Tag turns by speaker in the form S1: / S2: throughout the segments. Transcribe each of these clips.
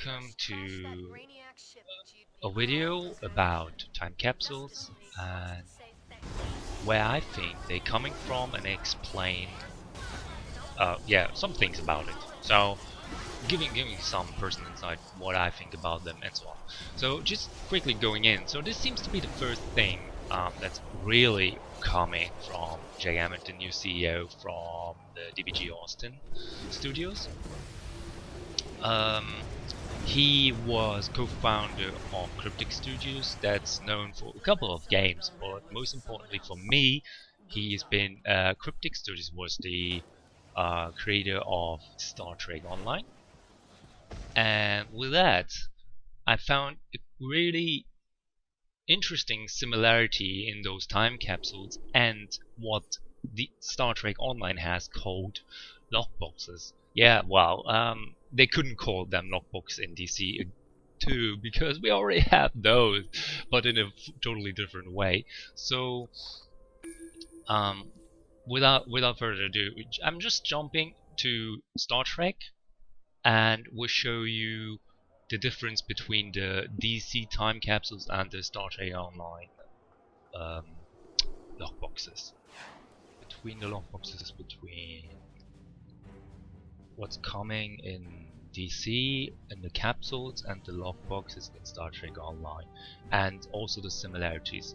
S1: welcome to a video about time capsules and where I think they're coming from and explain some things about it. So giving some personal insight what I think about them and so on. So just quickly going in, so this seems to be the first thing that's really coming from Jay Emmett, the new CEO from the DBG Austin studios. He was co-founder of Cryptic Studios, that's known for a couple of games, but most importantly for me, he's been Cryptic Studios was the creator of Star Trek Online, and with that, I found a really interesting similarity in those time capsules and what the Star Trek Online has called lockboxes. Yeah, well, they couldn't call them lockbox in DC2 because we already have those, but in a totally different way. So, without further ado, I'm just jumping to Star Trek, and we'll show you the difference between the DC time capsules and the Star Trek Online lockboxes. Between what's coming in DC and the capsules and the lockboxes in Star Trek Online, and also the similarities.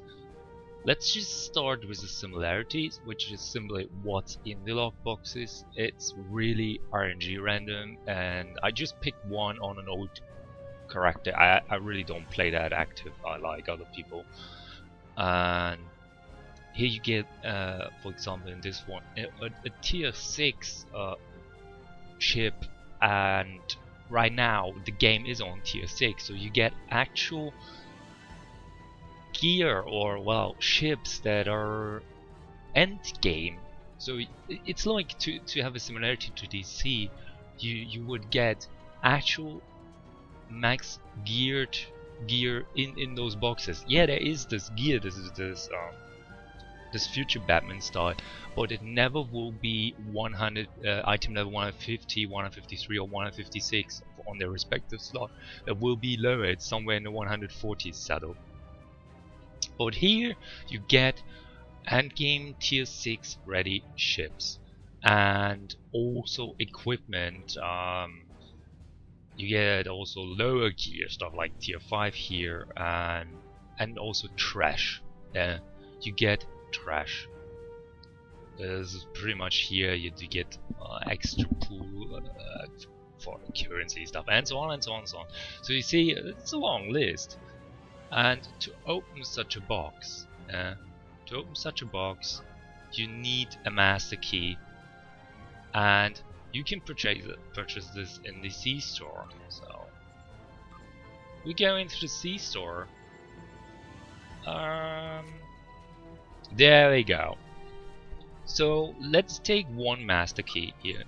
S1: Let's just start with the similarities, which is simply what's in the lockboxes. It's really RNG random, and I just picked one on an old character. I really don't play that active like other people. And here you get, for example, in this one, a tier 6 ship, and right now the game is on tier 6, so you get actual gear or ships that are end game. So it's like to have a similarity to DC, you would get actual max gear in those boxes. Yeah, there is this gear, this future Batman style, but it never will be 100 item level 150, 153 or 156 on their respective slot. It will be lowered somewhere in the 140s saddle. But here you get endgame tier 6 ready ships and also equipment. You get also lower gear stuff like tier 5 here, and also trash. You get trash. This is pretty much here. You do get extra pool for currency stuff and so on and so on and so on. So you see, it's a long list. And to open such a box, you need a master key, and you can purchase this in the C store. So we go into the C store. There we go. So let's take one master key here.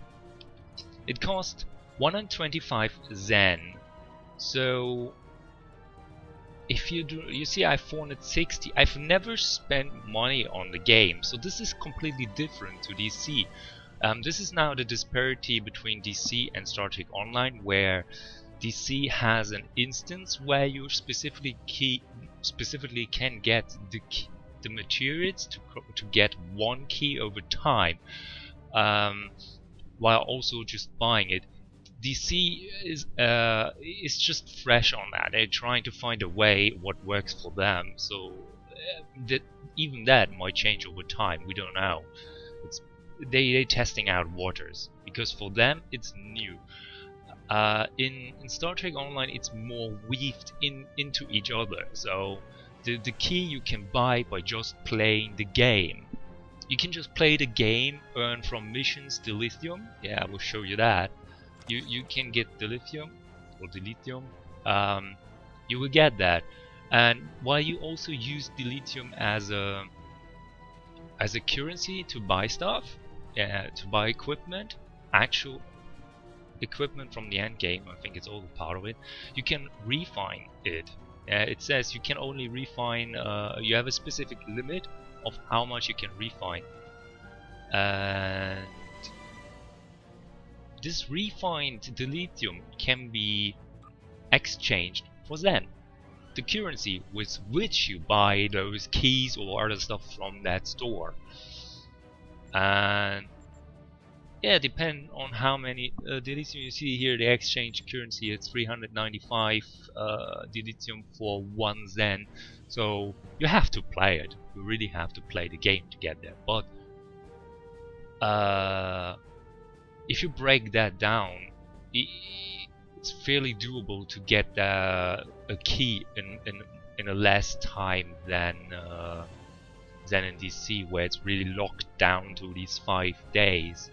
S1: It costs 125 Zen. So if you see I have 460. I've never spent money on the game, so this is completely different to DC. This is now the disparity between DC and Star Trek Online, where DC has an instance where you specifically can get the materials to get one key over time, while also just buying it. DC is just fresh on that. They're trying to find a way what works for them. So even that might change over time. We don't know. They're testing out waters because for them it's new. In Star Trek Online, it's more weaved into each other. So the key you can buy by just playing the game. You can just play the game, earn from missions dilithium. Yeah, I will show you that. You can get dilithium or dilithium. You will get that, and while you also use dilithium as a currency to buy stuff, to buy equipment, actual equipment from the end game. I think it's all part of it. You can refine it. It says you can only refine. You have a specific limit of how much you can refine, and this refined dilithium can be exchanged for Zen, the currency with which you buy those keys or other stuff from that store. And yeah, depend on how many dilithium you see here. The exchange currency is 395 dilithium for 1 Zen. So you have to play it. You really have to play the game to get there. But if you break that down, it's fairly doable to get a key in a less time than in DC, where it's really locked down to these 5 days.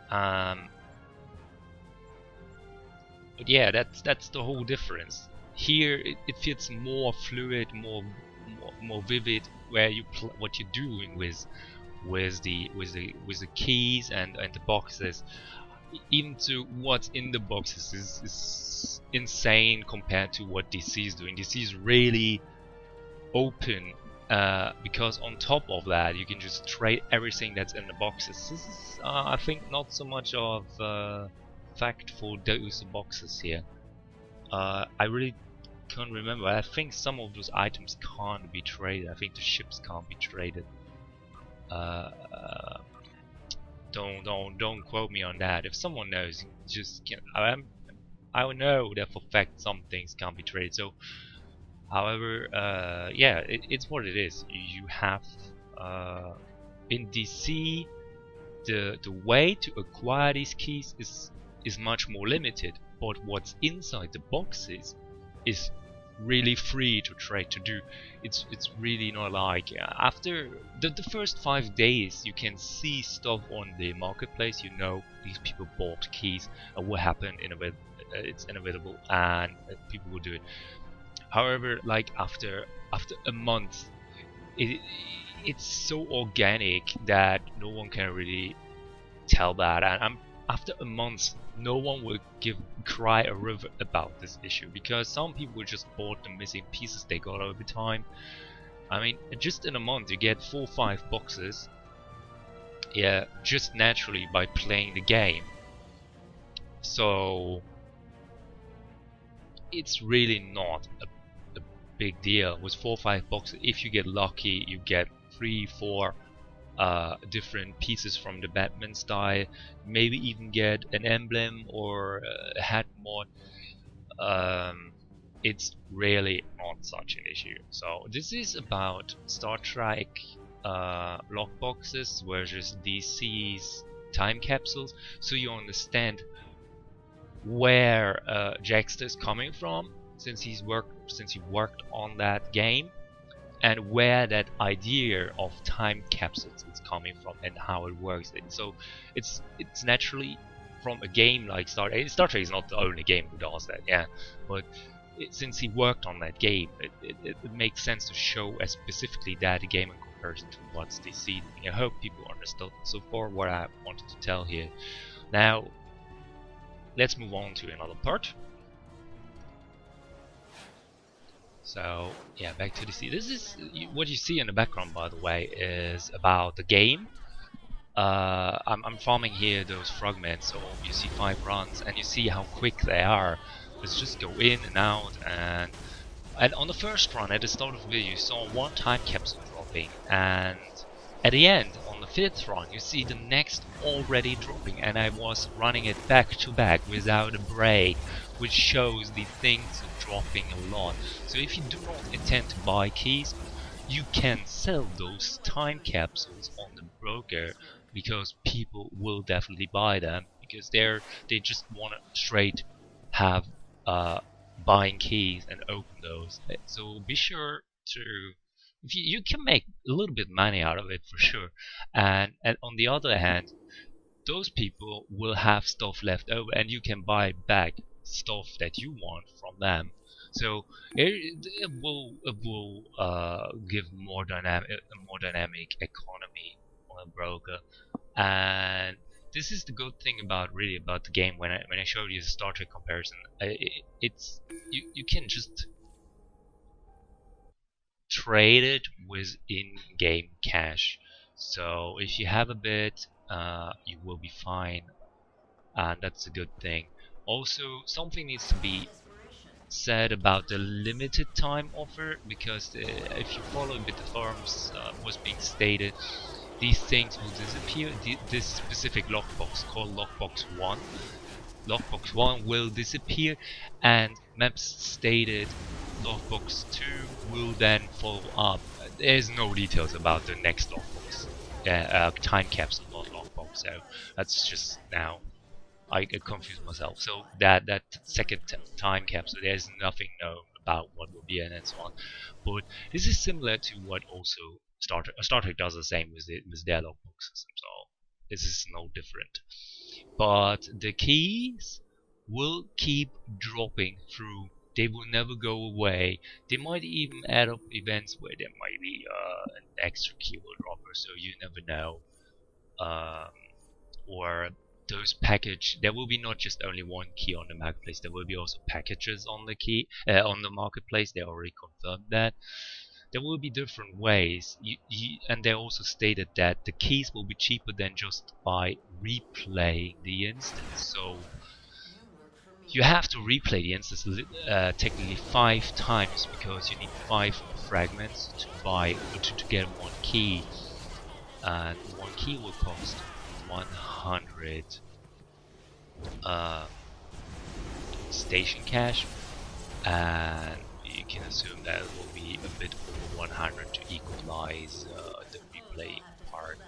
S1: But yeah, that's the whole difference. Here it feels more fluid, more vivid, where what you're doing with the keys and the boxes. Even to what's in the boxes is insane compared to what DC is doing. DC is really open, because on top of that you can just trade everything that's in the boxes. This is I think not so much of fact for those boxes here. I really can't remember. I think some of those items can't be traded. I think the ships can't be traded. Don't quote me on that. If someone knows, just I will know that for fact some things can't be traded. So, however, yeah, it's what it is. You have in DC, the way to acquire these keys is much more limited. But what's inside the boxes is really free to trade, to do. It's really not like after the first 5 days you can see stuff on the marketplace. You know these people bought keys, and what happened it's inevitable, and people will do it. However, like after a month, it's so organic that no one can really tell that. And after a month, no one will cry a river about this issue, because some people just bought the missing pieces they got over time. I mean, just in a month you get 4 or 5 boxes, yeah, just naturally by playing the game. So it's really not a big deal with 4 or 5 boxes. If you get lucky, you get 3, 4 different pieces from the Batman style, maybe even get an emblem or a hat mod. It's really not such an issue. So this is about Star Trek lockboxes versus DC's time capsules, so you understand where Jackster is coming from, since he worked on that game, and where that idea of time capsules is coming from and how it works. So it's naturally from a game like Star Trek is not the only game who does that, yeah, but since he worked on that game, it makes sense to show as specifically that game in comparison to what's DC doing. I hope people understood so far what I wanted to tell here. Now let's move on to another part. So yeah, back to the sea. This is what you see in the background, by the way, is about the game. I'm farming here those fragments, so you see 5 runs, and you see how quick they are. Let's just go in and out, and on the first run, at the start of the video, you saw 1 time capsule dropping, and at the end, on the 5th run, you see the next already dropping, and I was running it back to back without a break, which shows the things are dropping a lot. So if you do not intend to buy keys, you can sell those time capsules on the broker, because people will definitely buy them, because they just want to straight have buying keys and open those. So be sure to, if you can make a little bit money out of it for sure, and on the other hand, those people will have stuff left over, and you can buy back stuff that you want from them. So it will give a more dynamic economy on a broker, and this is the good thing about the game. When I showed you the Star Trek comparison, it's you can just trade it with in-game cash. So if you have a bit, you will be fine, and that's a good thing. Also, something needs to be said about the limited time offer, because if you follow a bit the forums, what's being stated, these things will disappear. This specific lockbox called Lockbox 1 will disappear, and maps stated Lockbox 2 will then follow up. There's no details about the next Lockbox. Time capsule, not Lockbox, so that's just now. I confused myself. So that second time capsule, there's nothing known about what will be in and so on. But this is similar to what also Star Trek does the same with their logbook system. So this is no different. But the keys will keep dropping through. They will never go away. They might even add up events where there might be an extra key will drop, so you never know. Um, or those package, there will be not just only one key on the marketplace, there will be also packages on the key on the marketplace. They already confirmed that there will be different ways, and they also stated that the keys will be cheaper than just by replaying the instance. So you have to replay the instance technically 5 times, because you need 5 fragments to buy to get one key, and one key will cost 100 station cash, and you can assume that it will be a bit over 100 to equalize the replay part.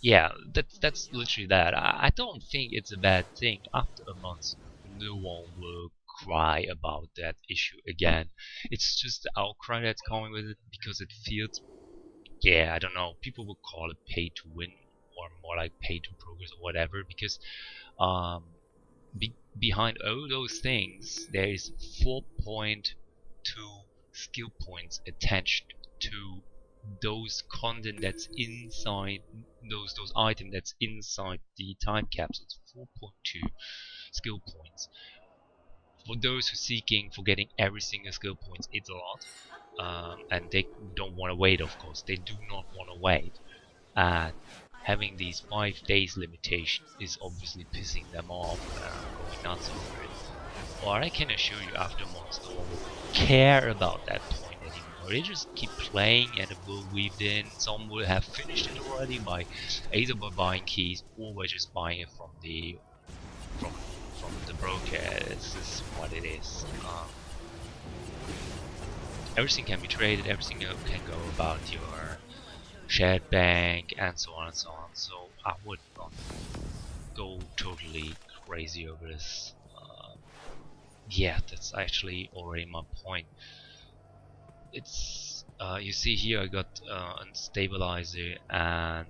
S1: Yeah, that's literally that. I don't think it's a bad thing. After a month, no one will cry about that issue again. It's just the outcry that's coming with it, because it feels, yeah, I don't know, people would call it pay to win, or more like pay to progress or whatever, because um, behind all those things there is 4.2 skill points attached to those content that's inside those items that's inside the time capsules. 4.2 skill points. For those who are seeking for getting every single skill points, it's a lot. And they don't want to wait, of course. They do not want to wait. And having these 5 days limitation is obviously pissing them off, going nuts over it. Or I can assure you, after months, no one will care about that point anymore. They just keep playing, and it will weave in. Some will have finished it already by either by buying keys or by just buying it from the broker. This is what it is. Everything can be traded, everything can go about your shared bank, and so on and so on. So I would not go totally crazy over this. Yeah, that's actually already my point. It's you see here I got a stabilizer, and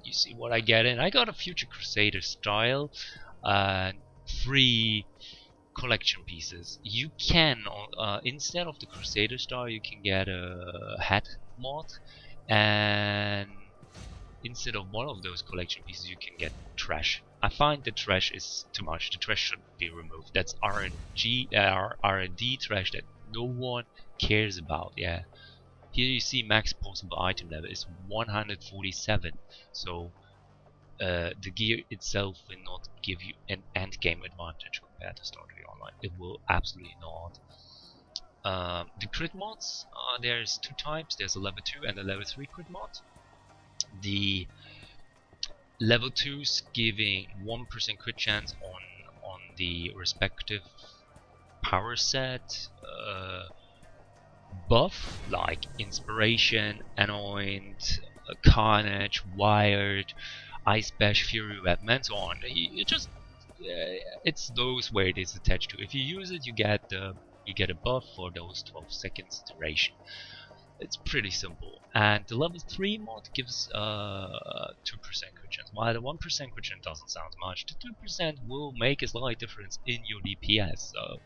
S1: you see what I get in. I got a Future Crusader style and 3 collection pieces. You can instead of the Crusader style, you can get a hat mod, and instead of one of those collection pieces, you can get trash. I find the trash is too much. The trash should be removed. That's R&D trash that no one cares about. Yeah. Here you see max possible item level is 147. So the gear itself will not give you an end game advantage compared to Star Trek Online. It will absolutely not. The crit mods, there's 2 types. There's a level 2 and a level 3 crit mod. The level 2's giving 1% crit chance on the respective power set buff, like Inspiration, Anoint, Carnage, Wired, Ice Bash, Fury Weapon, and so on. You just it's those where it is attached to. If you use it, you get a buff for those 12 seconds duration. It's pretty simple. And the level 3 mod gives 2% crit chance. While the 1% crit chance doesn't sound much, the 2% will make a slight difference in your DPS. So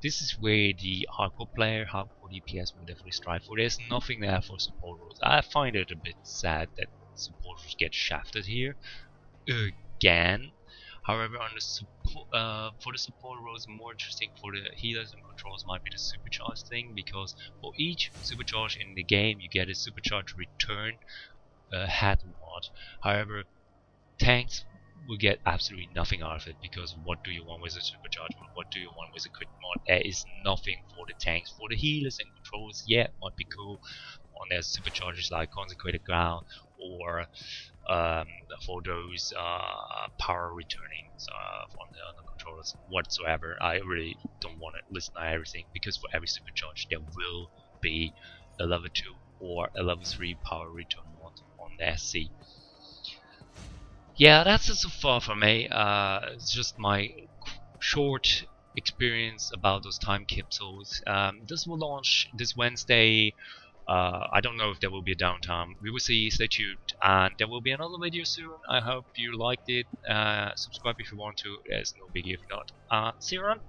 S1: this is where the hardcore DPS will definitely strive for. There's nothing there for support roles. I find it a bit sad that support roles get shafted here again. However, on the For the support roles, more interesting for the healers and controls might be the supercharge thing, because for each supercharge in the game you get a supercharge return head mod. However, tanks will get absolutely nothing out of it, because what do you want with a supercharge mod? What do you want with a crit mod? There is nothing for the tanks. For the healers and controls, yeah, it might be cool on their supercharges like Consecrated Ground, or for those power returnings on the controllers whatsoever. I really don't want to listen to everything, because for every supercharge there will be a level 2 or a level 3 power return mod on the SC. Yeah, that's it so far for me. It's just my short experience about those time capsules. This will launch this Wednesday. I don't know if there will be a downtime. We will see. Stay tuned, and there will be another video soon. I hope you liked it. Subscribe if you want to. There's no biggie if not. See you around.